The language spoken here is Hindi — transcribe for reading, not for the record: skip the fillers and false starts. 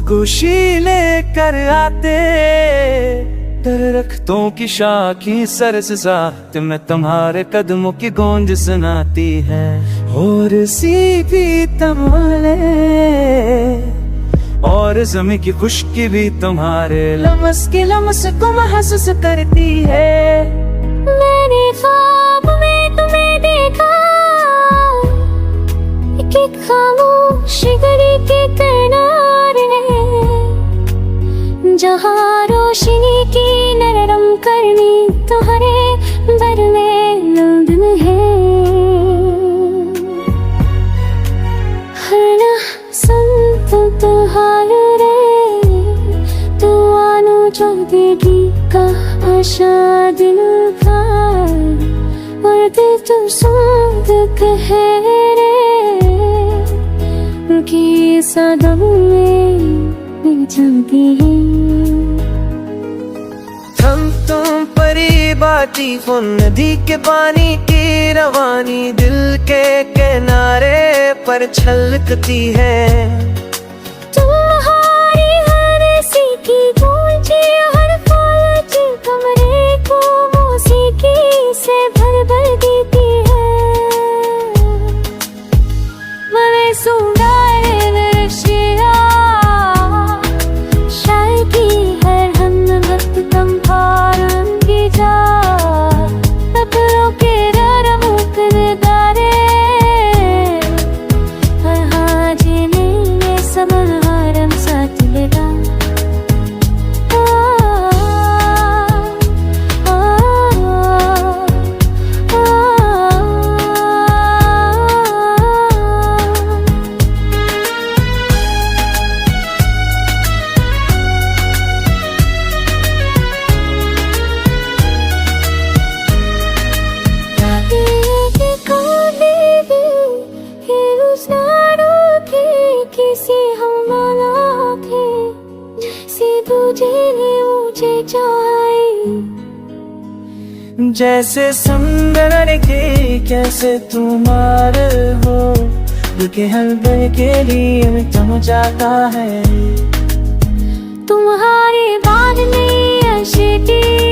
खुशी लेकर आते, दरख्तों की शाखें सरसजा में तुम्हारे कदमों की गूंज सुनाती है। और सी भी तमाले और ज़मीं की खुशकी भी तुम्हारे लम्स के लम्स को महसूस करती है। मैंने ख्वाब में तुम्हें देखा, एक खामोश गली के किनारे, जहाँ रोशनी की नरम करनी तुम्हारे बर में लुदन है। हर ना संत हाल रे तू आनो जो देगी का आशा दिल का, और दिल तू सूद कहे रे कि सदम में चलती है। हम तुम परी बाती वो नदी के पानी की रवानी दिल के किनारे पर छलकती है। तुम्हारी हर सी की गूंजी हर फौज कमरे को मौसीकी से भर भर देती है। मैंने सुना जैसे समंदर के कैसे तुम्हार हो, दिल के हर दिल के लिए मैं थम जाता है। तुम्हारे बाद में आशिकी